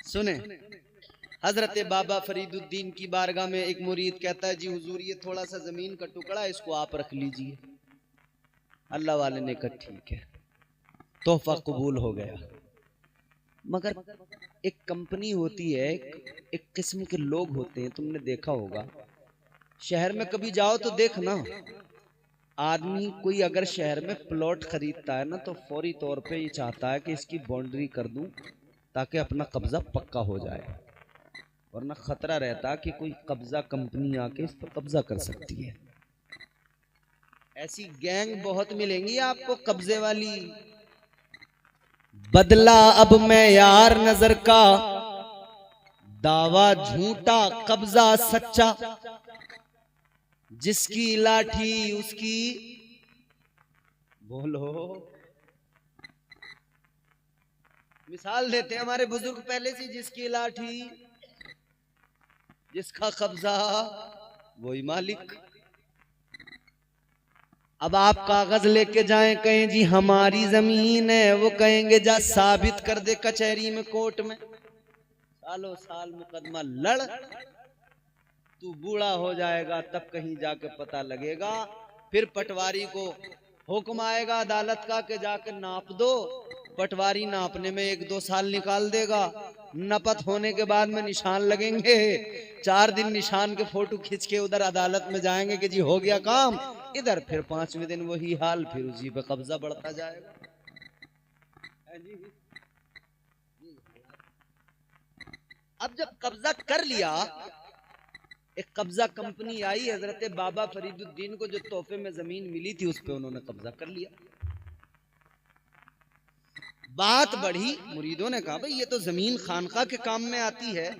सुने, हजरत बाबा फरीदुद्दीन की बारगाह में एक मुरीद कहता है, जी हुजूर ये थोड़ा सा जमीन का टुकड़ा, इसको आप रख लीजिए। अल्लाह वाले ने कहा ठीक है, तोहफा कबूल हो गया। मगर एक कंपनी होती है, एक किस्म के लोग होते हैं, तुमने देखा होगा शहर में कभी जाओ तो देखना, आदमी कोई अगर शहर में प्लॉट खरीदता है ना तो फौरी तौर पे ये चाहता है कि इसकी बाउंड्री कर दूं ताकि अपना कब्जा पक्का हो जाए, वरना खतरा रहता कि कोई कब्जा कंपनी आके इस पर कब्जा कर सकती है। ऐसी गैंग बहुत मिलेंगी आपको कब्जे वाली। बदला अब मैं यार नजर का, दावा झूठा कब्जा सच्चा, जिसकी लाठी उसकी, बोलो। मिसाल देते हैं हमारे बुजुर्ग पहले से, जिसकी लाठी जिसका कब्जा वही मालिक। अब आप कागज लेके जाएं, कहें जी हमारी जमीन है, वो कहेंगे जा साबित कर दे कचहरी में, कोर्ट में, सालों साल मुकदमा लड़, तू बूढ़ा हो जाएगा तब कहीं जाके पता लगेगा। फिर पटवारी को हुक्म आएगा अदालत का कि जाके नाप दो, पटवारी नापने में 1-2 साल निकाल देगा, नपत होने के बाद में निशान लगेंगे, 4 दिन निशान के फोटो खींच के उधर अदालत में जाएंगे कि जी हो गया काम, इधर फिर 5वें दिन वही हाल, फिर उसी पे कब्जा बढ़ता जाएगा। अब जब कब्जा कर लिया, एक कब्जा कंपनी आई, हजरत बाबा फरीदुद्दीन को जो तोहफे में जमीन मिली थी उस पे उन्होंने कब्जा कर लिया। बात बढ़ी, मुरीदों ने कहा भाई ये तो जमीन खानका के काम में आती है,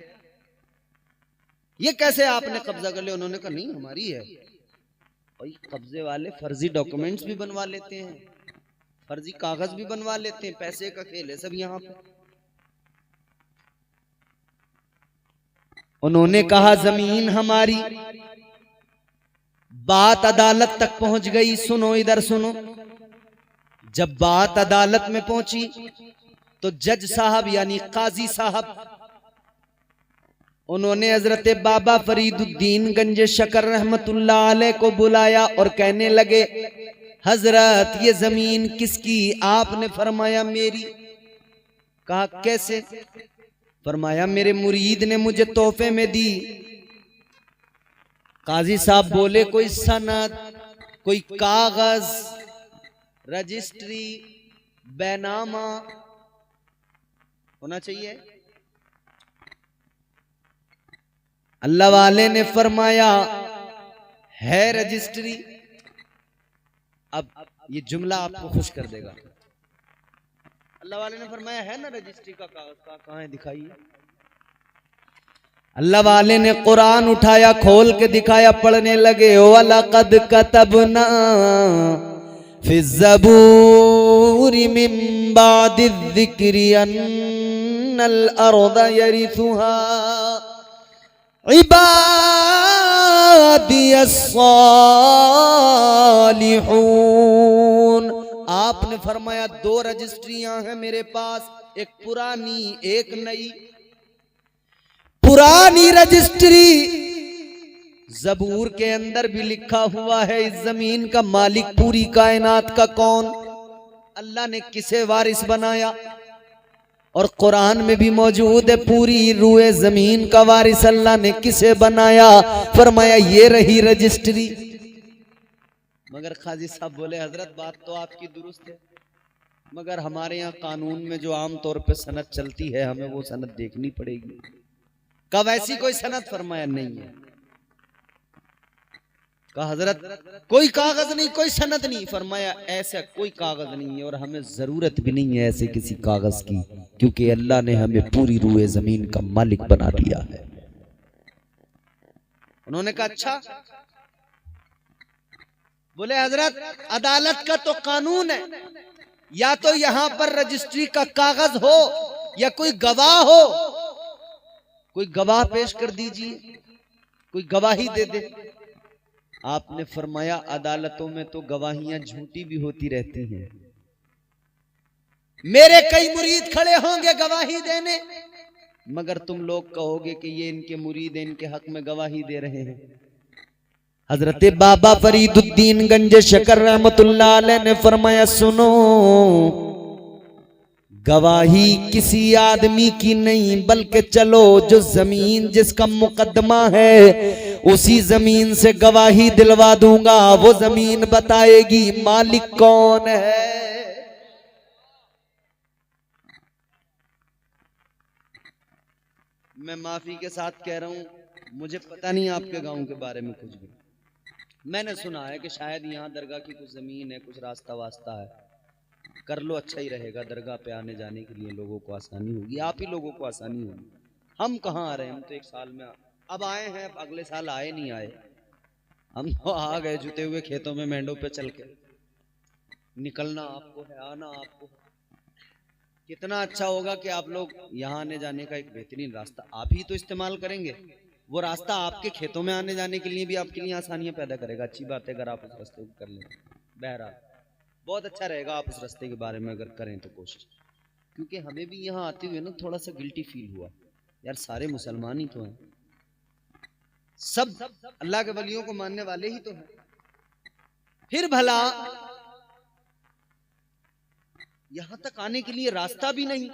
ये कैसे आपने कब्जा कर लिया? उन्होंने कहा नहीं हमारी है। भाई कब्जे वाले फर्जी डॉक्यूमेंट्स भी बनवा लेते हैं, फर्जी कागज भी बनवा लेते हैं, पैसे का खेल है सब यहाँ पे। उन्होंने कहा जमीन हमारी। बात अदालत तक पहुंच गई, सुनो इधर सुनो। जब बात अदालत में पहुंची तो जज साहब यानी काजी साहब, उन्होंने हजरत बाबा फरीदुद्दीन गंज शकर रहमतुल्लाह अलैह को बुलाया और कहने लगे, हजरत ये जमीन किसकी? आपने फरमाया मेरी। कहा कैसे? फरमाया मेरे मुरीद ने मुझे तोहफे में दी। काजी साहब बोले कोई सनद, कोई कागज, रजिस्ट्री, बैनामा होना चाहिए। अल्लाह वाले ने फरमाया है रजिस्ट्री। अब ये जुमला आपको खुश कर देगा। अल्लाह वाले ने फरमाया है ना रजिस्ट्री का कागज, का कहां है दिखाइए। अल्लाह वाले ने कुरान उठाया, खोल के दिखाया, पढ़ने लगे, वलक़द कतबना फिज़्ज़बूरि मिन बादिज़्ज़िक्रि अन्नल अर्द यरिथुहा इबादियस्सालिहून। आपने फरमाया 2 रजिस्ट्रियां हैं मेरे पास, एक पुरानी एक नई। पुरानी रजिस्ट्री ज़बूर के अंदर भी लिखा हुआ है इस जमीन का मालिक पूरी कायनात का कौन, अल्लाह ने किसे वारिस बनाया, और कुरान में भी मौजूद है पूरी रूए जमीन का वारिस अल्लाह ने किसे बनाया। फरमाया ये रही रजिस्ट्री। मगर काजी साहब बोले हजरत बात तो आपकी दुरुस्त है, मगर हमारे यहाँ कानून में जो आम तौर पे सनद चलती है हमें वो सनद देखनी पड़ेगी। कब ऐसी कोई सनद? फरमाया नहीं है। कहा हजरत कोई कागज नहीं, कोई सनद नहीं? फरमाया ऐसा कोई कागज नहीं है और हमें जरूरत भी नहीं है ऐसे किसी कागज की, क्योंकि अल्लाह ने हमें पूरी रूए जमीन का मालिक बना दिया है। उन्होंने कहा अच्छा। बोले हजरत अदालत का तो कानून है, या तो यहां पर रजिस्ट्री का कागज हो या कोई गवाह हो, कोई गवाह पेश कर दीजिए, कोई गवाही दे दे। आपने फरमाया अदालतों में तो गवाहियां झूठी भी होती रहती हैं, मेरे कई मुरीद खड़े होंगे गवाही देने, मगर तुम लोग कहोगे कि ये इनके मुरीद इनके हक में गवाही दे रहे हैं। हजरत बाबा फरीदुद्दीन गंज शकर रहमतुल्लाह अलैह ने फरमाया, सुनो, गवाही किसी आदमी की नहीं, बल्कि चलो जो जमीन जिसका मुकदमा है उसी जमीन से गवाही दिलवा दूंगा। वो जमीन बताएगी मालिक कौन है। मैं माफी के साथ कह रहा हूं, मुझे पता नहीं आपके गांव के बारे में कुछ भी। मैंने सुना है कि शायद यहाँ दरगाह की कुछ जमीन है, कुछ रास्ता वास्ता है, कर लो अच्छा ही रहेगा। दरगाह पे आने जाने के लिए लोगों को आसानी होगी, आप ही लोगों को आसानी होगी। हम कहाँ आ रहे हैं, हम तो एक साल में अब आए हैं, अगले साल आए नहीं आए, हम तो आ गए जुते हुए खेतों में मेंढों पे चल के। निकलना आपको है, आना आपको है। कितना अच्छा होगा कि आप लोग यहाँ आने जाने का एक बेहतरीन रास्ता आप ही तो इस्तेमाल करेंगे। वो रास्ता आपके खेतों में आने जाने के लिए भी आपके लिए आसानियां पैदा करेगा। अच्छी बात है अगर आप उस रास्ते को कर लें। बहरहाल बहुत अच्छा रहेगा आप उस रास्ते के बारे में अगर करें तो कोशिश, क्योंकि हमें भी यहाँ आते हुए ना थोड़ा सा गिल्टी फील हुआ यार, सारे मुसलमान ही तो हैं, सब अल्लाह के वलियों को मानने वाले ही तो हैं, फिर भला यहां तक आने के लिए रास्ता भी नहीं।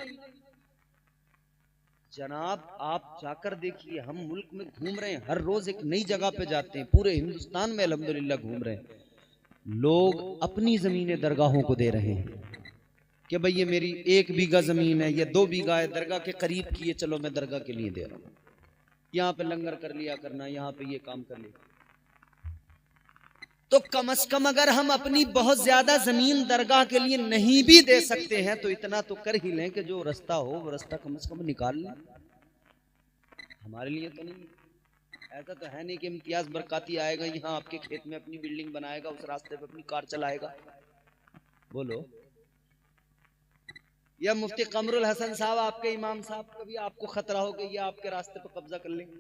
जनाब आप जाकर देखिए, हम मुल्क में घूम रहे हैं, हर रोज एक नई जगह पे जाते हैं, पूरे हिंदुस्तान में अल्हम्दुलिल्लाह घूम रहे हैं। लोग अपनी जमीनें दरगाहों को दे रहे हैं कि भाई ये मेरी 1 बीघा जमीन है, ये 2 बीघा है, दरगाह के करीब की है, चलो मैं दरगाह के लिए दे रहा हूं, यहाँ पे लंगर कर लिया करना, यहाँ पे ये काम कर लिया। तो कम से कम अगर हम अपनी बहुत ज्यादा जमीन दरगाह के लिए नहीं भी दे सकते हैं तो इतना तो कर ही लें कि जो रास्ता हो वो रास्ता कम से कम निकाल लें। हमारे लिए तो नहीं, ऐसा तो है नहीं कि इम्तियाज बरकाती आएगा यहाँ आपके खेत में अपनी बिल्डिंग बनाएगा, उस रास्ते पे अपनी कार चलाएगा। बोलो, या मुफ्ती कमरुल हसन साहब आपके इमाम साहब कभी आपको खतरा हो कि ये आपके रास्ते पर कब्जा कर लेंगे?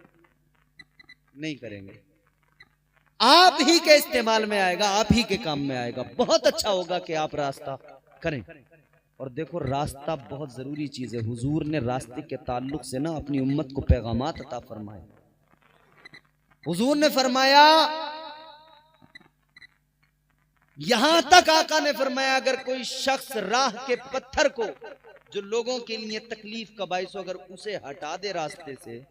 नहीं करेंगे, आप ही के इस्तेमाल में आएगा, आप ही के काम में आएगा। बहुत अच्छा होगा कि आप रास्ता करें। और देखो रास्ता बहुत जरूरी चीज है। हुजूर ने रास्ते के ताल्लुक से ना अपनी उम्मत को पैगामात अता फरमाए। हुजूर ने फरमाया, यहां तक आका ने फरमाया, अगर कोई शख्स राह के पत्थर को जो लोगों के लिए तकलीफ का बाइस हो, अगर उसे हटा दे रास्ते से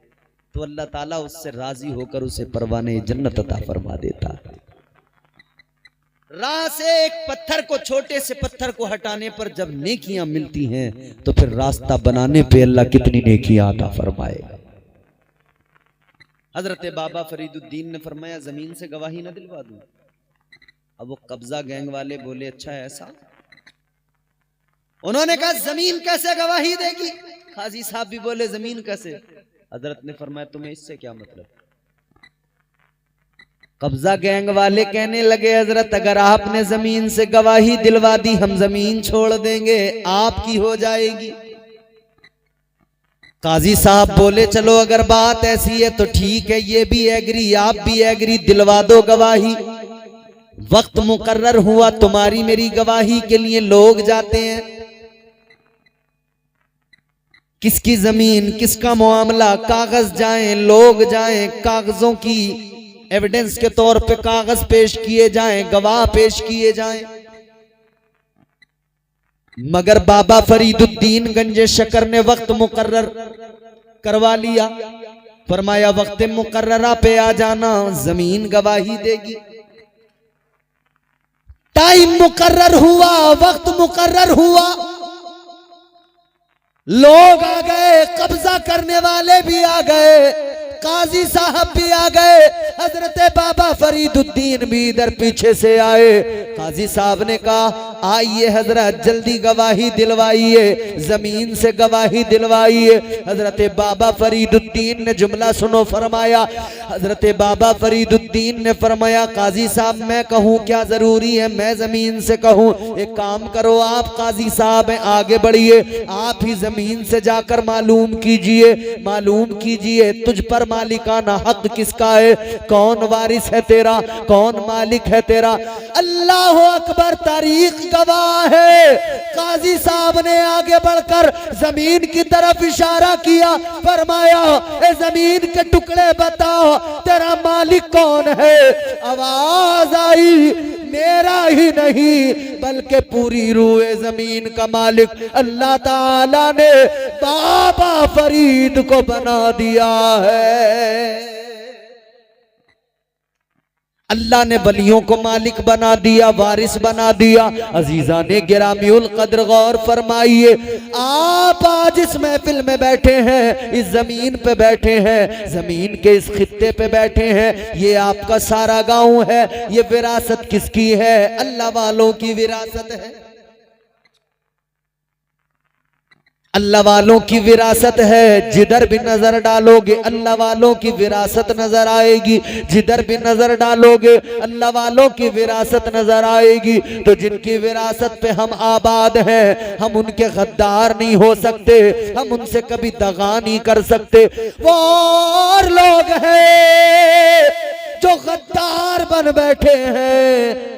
तो अल्लाह ताला उससे राजी होकर उसे परवाने जन्नत अता फरमा देता है। राह से एक पत्थर को, छोटे से पत्थर को हटाने पर जब नेकियां मिलती हैं तो फिर रास्ता बनाने पे अल्लाह कितनी नेकियां अता फरमाएगा। हजरत बाबा फरीदुद्दीन ने फरमाया, जमीन से गवाही न दिलवा दूं? अब वो कब्जा गैंग वाले बोले, अच्छा ऐसा? उन्होंने कहा जमीन कैसे गवाही देगी? काजी साहब भी बोले जमीन कैसे? हजरत ने फरमाया, तुम्हें इससे क्या मतलब? कब्जा गैंग वाले कहने लगे, हजरत अगर आपने जमीन से गवाही दिलवा दी हम जमीन छोड़ देंगे, आपकी हो जाएगी। काजी साहब बोले, चलो अगर बात ऐसी है तो ठीक है, ये भी एग्री आप भी एग्री, दिलवा दो गवाही। वक्त मुकर्रर हुआ, तुम्हारी मेरी गवाही के लिए लोग जाते हैं। किसकी जमीन, किसका मामला, कागज जाएं, लोग जाएं, कागजों की एविडेंस के तौर पे कागज पेश किए जाएं, गवाह पेश किए जाएं। मगर बाबा फरीदुद्दीन गंज शकर ने वक्त मुकर्रर करवा लिया। फरमाया वक्त मुकर्ररा पे आ जाना, जमीन गवाही देगी। टाइम मुकर्रर हुआ, वक्त मुकर्रर हुआ, लोग आ गए, कब्जा करने वाले भी आ गए, काजी साहब भी आ गए, हजरत बाबा फरीदुद्दीन भी इधर पीछे से आए। काजी साहब ने कहा, आइए हजरत जल्दी गवाही दिलवाइए, जमीन से गवाही दिलवाइए। हजरत बाबा फरीदुद्दीन ने जुमला सुनो, फरमाया, हजरत बाबा फरीदुद्दीन ने फरमाया, काजी साहब मैं कहूँ क्या जरूरी है, मैं जमीन से कहूँ? एक काम करो, आप काजी साहब हैं, आगे बढ़िए, आप ही जमीन से जाकर मालूम कीजिए, मालूम कीजिए तुझ पर मालिकाना हक किसका है, कौन वारिस है तेरा, कौन मालिक है तेरा। अल्लाह अकबर, तारीख गवाह है। काजी साहब ने आगे बढ़कर जमीन की तरफ इशारा किया, फरमाया ए जमीन के टुकड़े बताओ तेरा मालिक कौन है। आवाज आई, मेरा ही नहीं बल्कि पूरी रूए जमीन का मालिक अल्लाह ताला ने बाबा फरीद को बना दिया है। अल्लाह ने वलियों को मालिक बना दिया, वारिस बना दिया। अजीजा ने गिरामीउल कद्र गौर फरमाइए, आप आज इस महफिल में बैठे हैं, इस जमीन पे बैठे हैं, जमीन के इस खित्ते पे बैठे हैं, ये आपका सारा गांव है। ये विरासत किसकी है? अल्लाह वालों की विरासत है। अल्लाह वालों की विरासत है। जिधर भी नजर डालोगे अल्लाह वालों की विरासत नजर आएगी, जिधर भी नजर डालोगे अल्लाह वालों की विरासत नजर आएगी। तो जिनकी विरासत पे हम आबाद हैं, हम उनके गद्दार नहीं हो सकते, हम उनसे कभी दगा नहीं कर सकते। वो और लोग हैं जो गद्दार बन बैठे हैं,